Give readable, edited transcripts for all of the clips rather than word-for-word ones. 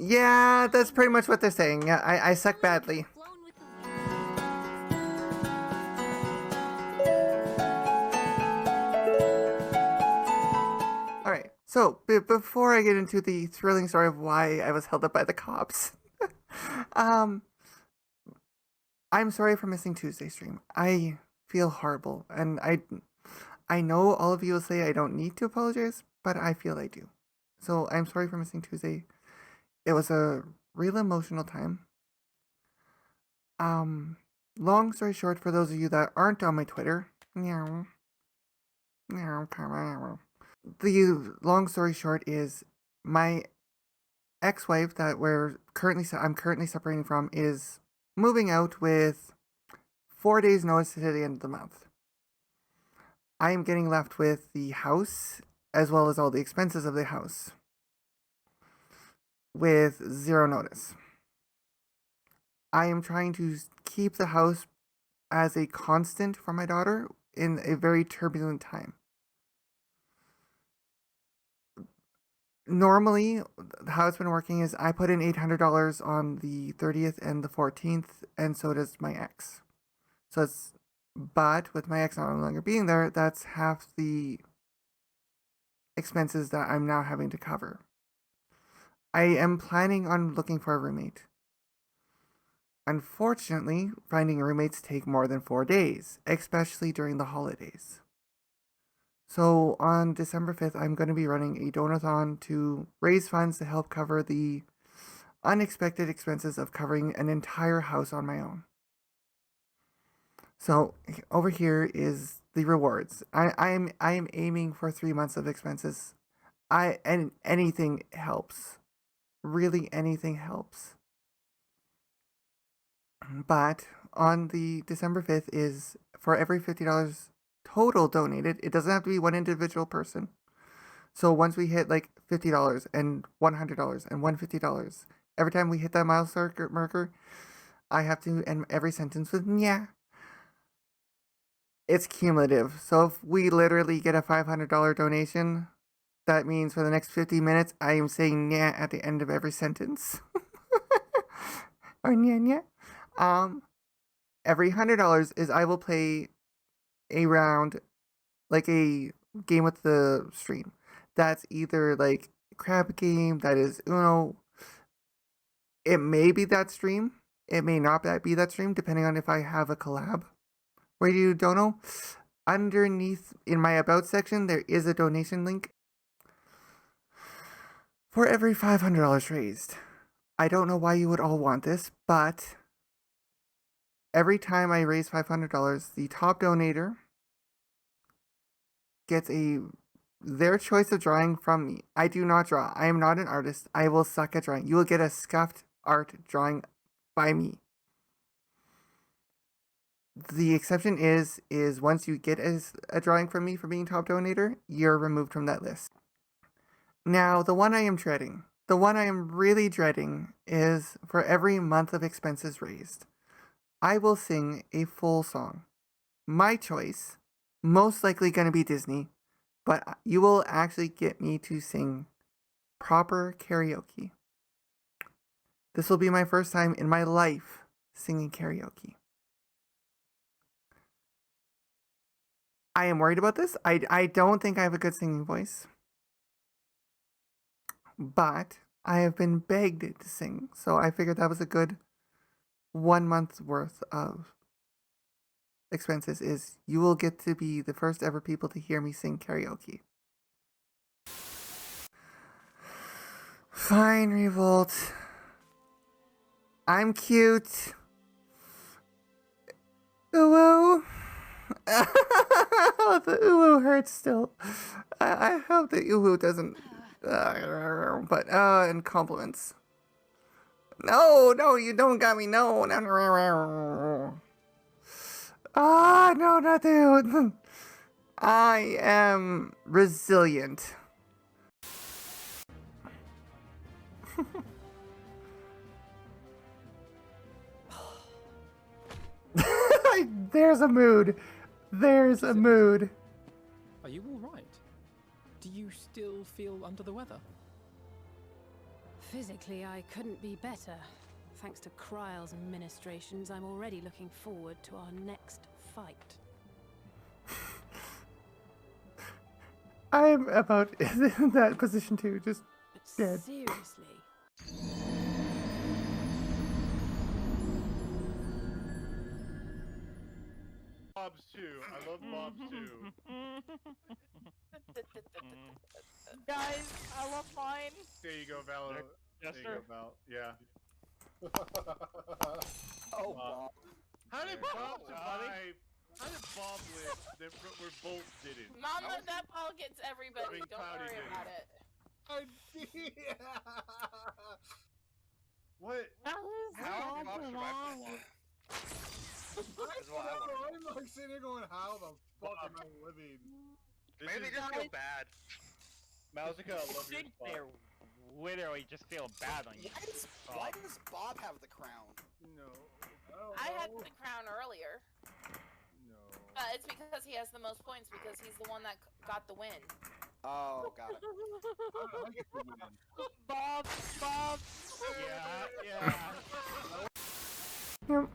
Yeah, that's pretty much what they're saying. Yeah, I suck badly. Alright, so before I get into the thrilling story of why I was held up by the cops, um, I'm sorry for missing Tuesday's stream. I feel horrible, and I know all of you will say I don't need to apologize, but I feel I do. So I'm sorry for missing Tuesday. It was a real emotional time. Um, Long story short, for those of you that aren't on my Twitter, meow, meow, meow. The long story short is my ex-wife that I'm currently separating from is moving out with 4 days notice to the end of the month. I am getting left with the house as well as all the expenses of the house with zero notice. I am trying to keep the house as a constant for my daughter in a very turbulent time. Normally, how it's been working is I put in $800 on the 30th and the 14th, and so does my ex. But with my ex no longer being there, that's half the expenses that I'm now having to cover. I am planning on looking for a roommate. Unfortunately, finding roommates take more than 4 days, especially during the holidays. So on December 5th, I'm going to be running a donathon to raise funds to help cover the unexpected expenses of covering an entire house on my own. So over here is the rewards. I am aiming for 3 months of expenses. And anything helps. Really, anything helps. But on the December 5th is for every $50 total donated. It doesn't have to be one individual person. So once we hit like $50 and $100 and $150, every time we hit that milestone marker, I have to end every sentence with yeah. It's cumulative. So if we literally get a $500 donation, that means for the next 50 minutes, I am saying yeah at the end of every sentence. Or nya nya. Every $100 is I will play a round, like a game with the stream. That's either like crab game, that is Uno. It may be that stream. It may not be that stream, depending on if I have a collab. Where you don't know, underneath in my about section, there is a donation link for every $500 raised. I don't know why you would all want this, but every time I raise $500, the top donator gets their choice of drawing from me. I do not draw. I am not an artist. I will suck at drawing. You will get a scuffed art drawing by me. The exception is once you get a drawing from me for being top donator, you're removed from that list. Now, the one I am really dreading is for every month of expenses raised, I will sing a full song. My choice, most likely going to be Disney, but you will actually get me to sing proper karaoke. This will be my first time in my life singing karaoke. I am worried about this. I don't think I have a good singing voice. But I have been begged to sing, so I figured that was a good 1 month's worth of expenses is you will get to be the first ever people to hear me sing karaoke. Fine, Revolt. I'm cute. Ooh. The ooh hurts still. I hope the ooh doesn't. But and compliments. No, you don't got me. No. No, not dude. I am resilient. There's a mood. There's a mood. Are you all right? Do you still feel under the weather? Physically, I couldn't be better. Thanks to Kryle's ministrations, I'm already looking forward to our next fight. I'm about in that position too, just But dead. seriously. Bob's too. I love Bob's too. Guys, I love mine. There you go, Val. Yes, there sir. you go, Val. Yeah. Oh, Bob. How did Bob Bobby. survive? How did Bob live where Bolt didn't? Mama, that ball gets everybody. I mean, Don't Cloudy worry did. about it. What? How did Bob survive this long? That's what I want. I'm like sitting here going, how the fuck am I living? Maybe they just feel bad. Mausica, I love your think spot. they're literally just feel bad on you. Why does Bob have the crown? No. I had the crown earlier. No. It's because he has the most points because he's the one that got the win. Oh, got it. Bob. Yeah. Yep.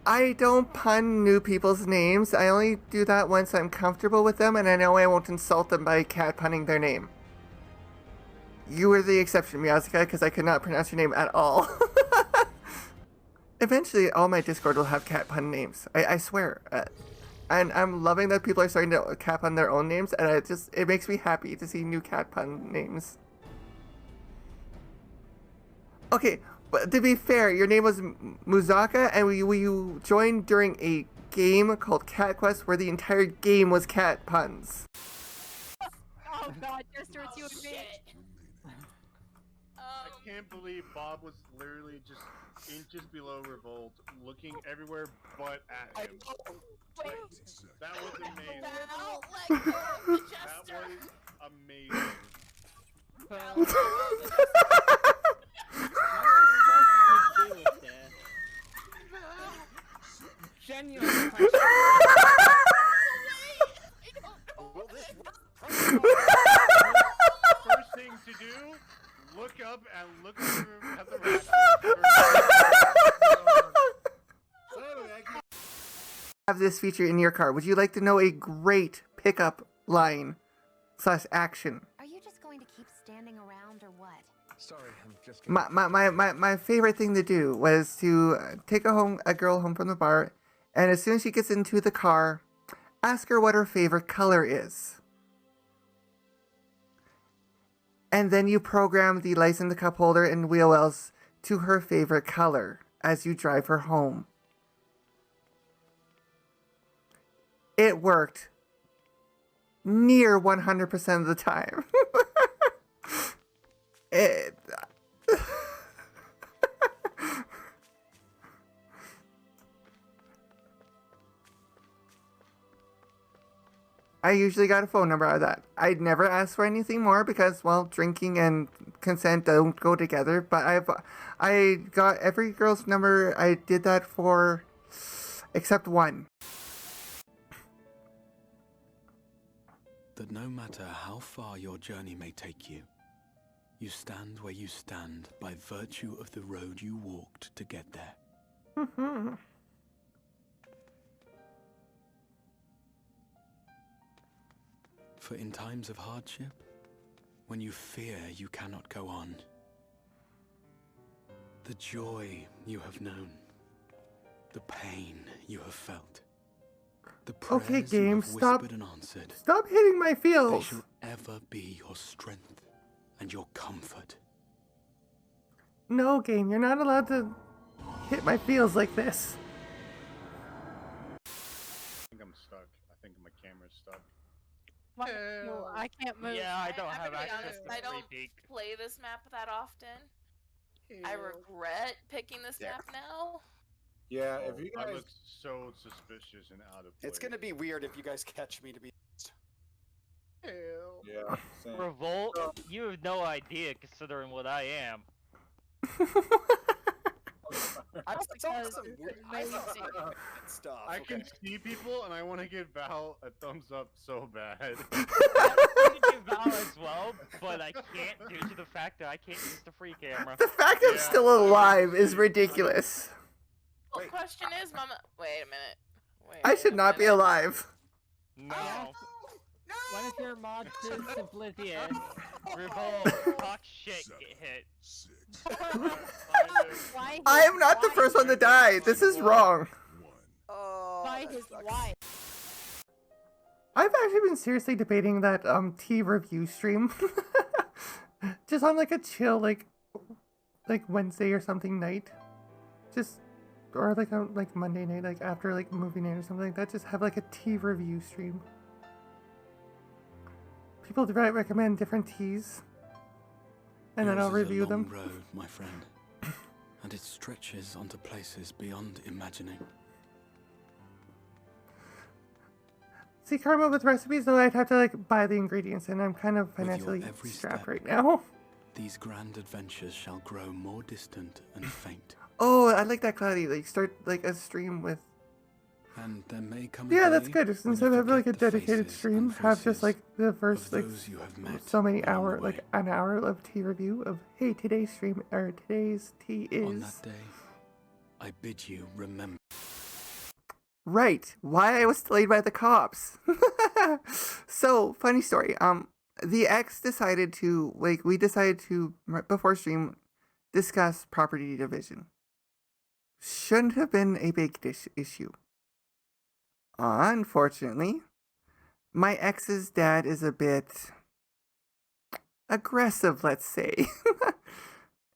I don't pun new people's names. I only do that once I'm comfortable with them and I know I won't insult them by cat punning their name. You were the exception, Miyazuka, because I could not pronounce your name at all. Eventually, all my Discord will have cat pun names. I swear. And I'm loving that people are starting to cat pun their own names, and it makes me happy to see new cat pun names. Okay, but to be fair, your name was Muzaka, and you joined during a game called Cat Quest where the entire game was cat puns. Oh god, Jester, it's you and me. I can't believe Bob was literally just inches below Revolt, looking everywhere but at him. Wait, That was amazing. Val, let go of the That Jester. was amazing. Val, let go of the Genuine question. Will this work? First thing to do, look up and look at the raptors. Have this feature in your car. Would you like to know a great pickup line / action? Are you just going to keep standing around or what? Sorry, I'm just My favorite thing to do was to take a girl home from the bar, and as soon as she gets into the car, ask her what her favorite color is. And then you program the lights in the cup holder and wheel wells to her favorite color as you drive her home. It worked near 100% of the time. I usually got a phone number out of that. I'd never asked for anything more because, well, drinking and consent don't go together. But I got every girl's number. I did that for, except one. that no matter how far your journey may take you, you stand where you stand by virtue of the road you walked to get there. Mm-hmm. For in times of hardship, when you fear you cannot go on, the joy you have known, the pain you have felt, the prayers Okay, you game, have stop. whispered and answered, Stop hitting my they feels. shall ever be your strength and your comfort. No, game, you're not allowed to hit my feels like this. I think I'm stuck. I think my camera's stuck. No, I can't move. Yeah, I don't I'm have gonna be access honest, to I don't free peek. play this map that often. I regret picking this map now. Yeah, Oh, if you I guys, look so suspicious and out of place. it's gonna be weird if you guys catch me to be. Yeah. Same. Revolt? You have no idea considering what I am. I saw some I can see. stuff. I okay. can see people, and I want to give Val a thumbs up so bad. I can give Val as well, but I can't due to the fact that I can't use the free camera. The fact I'm Yeah, still I alive can is see. ridiculous. Well, question is, Mama. Wait a minute. Wait I should a not be minute. alive. No. One of your mods is oblivious. Revolt, talk shit, get hit. Why I am not the first one to die. This is wrong. Oh, By that his sucks. wife. I've actually been seriously debating that tea review stream. Just on like a chill like Wednesday or something night. Just or like a like Monday night, like after like movie night or something like that, just have like a tea review stream. People recommend different teas. And then Yours I'll is a review long them. road, my friend, and it stretches onto places beyond imagining. See, Karma, with recipes though, I'd have to like buy the ingredients, and I'm kind of your financially every strapped step. right now. These grand adventures shall grow more distant and faint, Oh, I like that, Cloudy. Like start like a stream with. and there may come a Yeah, that's day good. when Instead you of having like a forget the dedicated faces stream, and have just voices like the of first like those you have met so many along hour the like way. an hour of tea review of hey, today's stream or today's tea On is that day, I bid you remember. right. Why I was delayed by the cops. So funny story. The ex decided to we decided to before stream discuss property division. Shouldn't have been a big issue. Unfortunately, my ex's dad is a bit aggressive, let's say.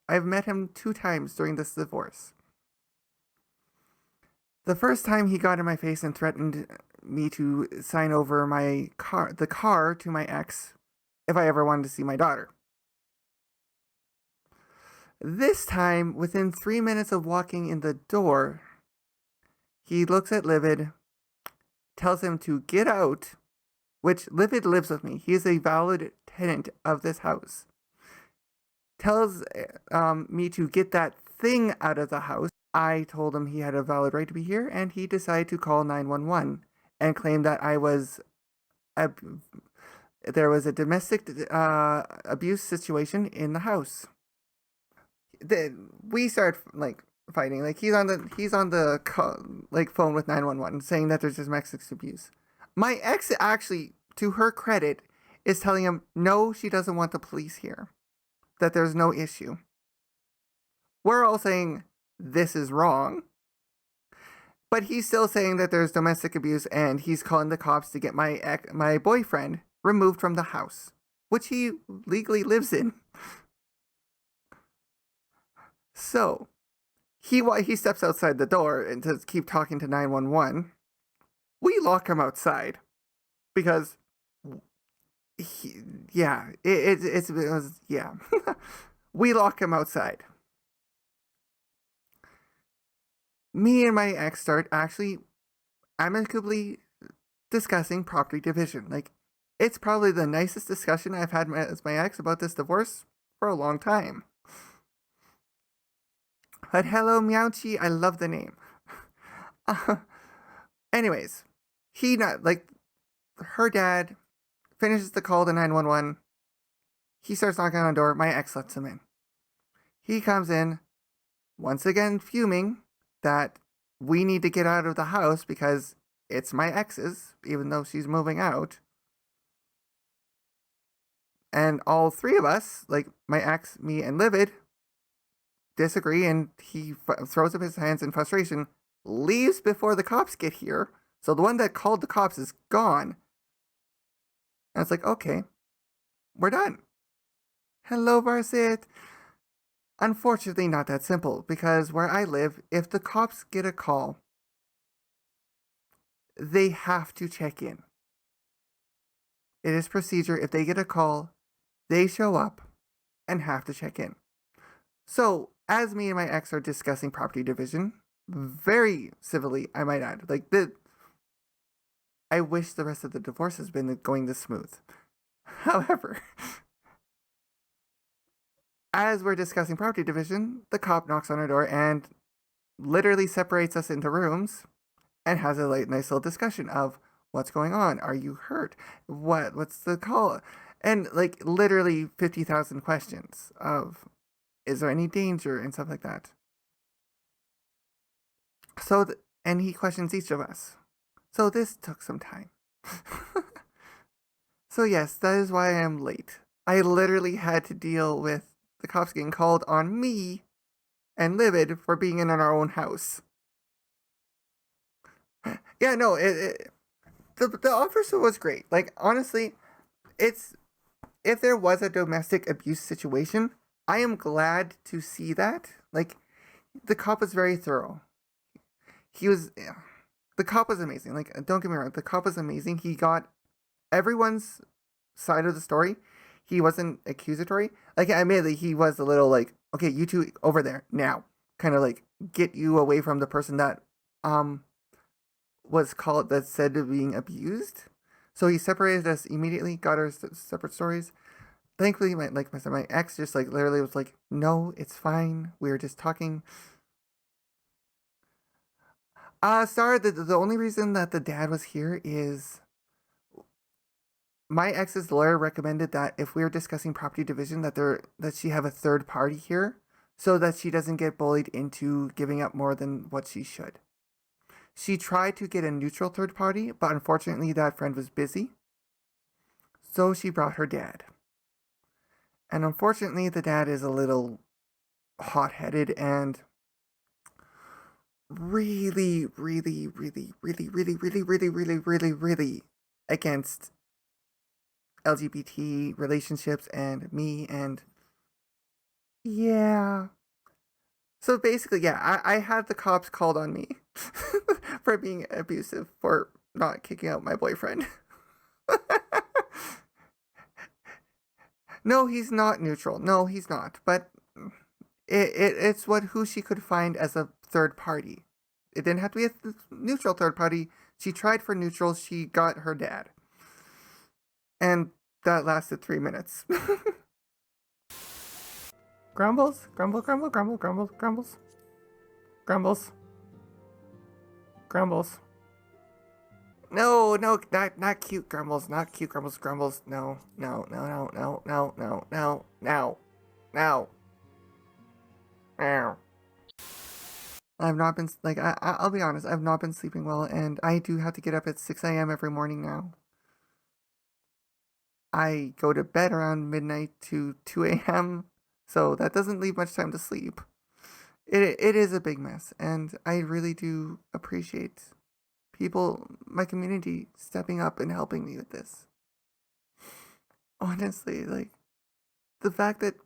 I've met him 2 times during this divorce. The first time he got in my face and threatened me to sign over the car to my ex if I ever wanted to see my daughter. This time, within 3 minutes of walking in the door, he looks at Livid, tells him to get out, which Livid lives with me. He is a valid tenant of this house. Tells me to get that thing out of the house. I told him he had a valid right to be here, and he decided to call 911 and claim that there was a domestic abuse situation in the house. We start fighting. He's on the phone with 911 saying that there's domestic abuse. My ex actually, to her credit, is telling him no, she doesn't want the police here, that there's no issue. We're all saying this is wrong, but he's still saying that there's domestic abuse, and he's calling the cops to get my boyfriend removed from the house, which he legally lives in. So, he steps outside the door and to keep talking to 911. We lock him outside because, it was. We lock him outside. Me and my ex start actually amicably discussing property division. It's probably the nicest discussion I've had with my ex about this divorce for a long time. But hello, Meowchi, I love the name. Anyways, her dad finishes the call to 911. He starts knocking on the door. My ex lets him in. He comes in, once again fuming that we need to get out of the house because it's my ex's, even though she's moving out. And all 3 of us, my ex, me, and Livid, disagree, and he throws up his hands in frustration, leaves before the cops get here. So the one that called the cops is gone. And it's okay, we're done. Hello, Varsit. Unfortunately, not that simple, because where I live, if the cops get a call, they have to check in. It is procedure. If they get a call, they show up and have to check in. So, as me and my ex are discussing property division, very civilly, I might add, I wish the rest of the divorce has been going this smooth. However, as we're discussing property division, the cop knocks on our door and literally separates us into rooms and has a like nice little discussion of what's going on. Are you hurt? What's the call? And like literally 50,000 questions of is there any danger and stuff like that. So and he questions each of us. So this took some time. So yes, that is why I am late. I literally had to deal with the cops getting called on me and Livid for being in our own house. Yeah, no, the officer was great. Like, honestly, if there was a domestic abuse situation, I am glad to see that. Like, the cop was very thorough. The cop was amazing. Like, don't get me wrong, the cop was amazing. He got everyone's side of the story. He wasn't accusatory. Like, admittedly, he was a little like, okay, you two over there now. Kind of like get you away from the person that was called, that said to being abused. So he separated us immediately, got our separate stories. Thankfully, my ex just like literally was like, no, it's fine. We were just talking. Sorry, the only reason that the dad was here is my ex's lawyer recommended that if we were discussing property division, that she have a third party here so that she doesn't get bullied into giving up more than what she should. She tried to get a neutral third party, but unfortunately that friend was busy. So she brought her dad. And unfortunately the dad is a little hot-headed and really against LGBT relationships and me, and yeah. So basically, yeah, I had the cops called on me for being abusive, for not kicking out my boyfriend. No, he's not neutral. No, he's not. But it's who she could find as a third party. It didn't have to be a neutral third party. She tried for neutral. She got her dad. And that lasted 3 minutes. Grumbles? Grumble, grumble, grumble, grumble, grumbles. Grumbles. Grumbles. No, not cute grumbles, not cute grumbles, grumbles. No. I've not been, like, I'll be honest, I've not been sleeping well, and I do have to get up at 6 a.m. every morning now. I go to bed around midnight to 2 a.m., so that doesn't leave much time to sleep. It is a big mess, and I really do appreciate people, my community, stepping up and helping me with this. Honestly, like, the fact that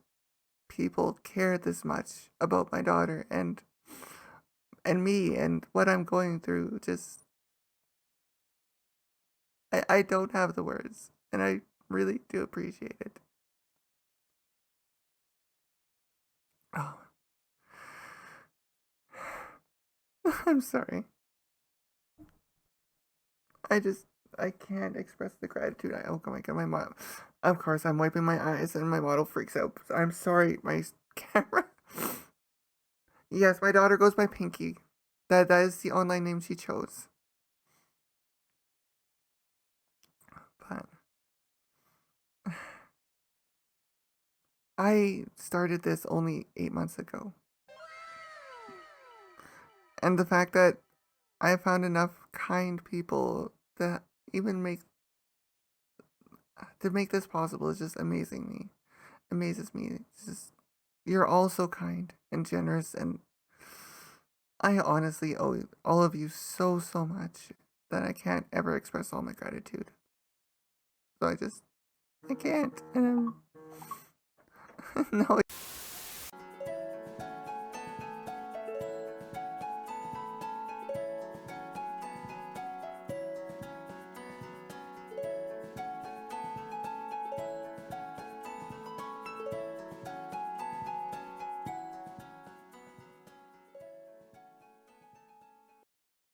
people care this much about my daughter and me and what I'm going through, just, I don't have the words, and I really do appreciate it. Oh. I'm sorry. I can't express the gratitude. Oh my god, my mom. Of course, I'm wiping my eyes and my model freaks out. I'm sorry, my camera. Yes, my daughter goes by Pinky. That is the online name she chose. But I started this only 8 months ago. And the fact that I found enough kind people that even make this possible is just amazes me. It's just, you're all so kind and generous, and I honestly owe all of you so much that I can't ever express all my gratitude. So I can't, and no.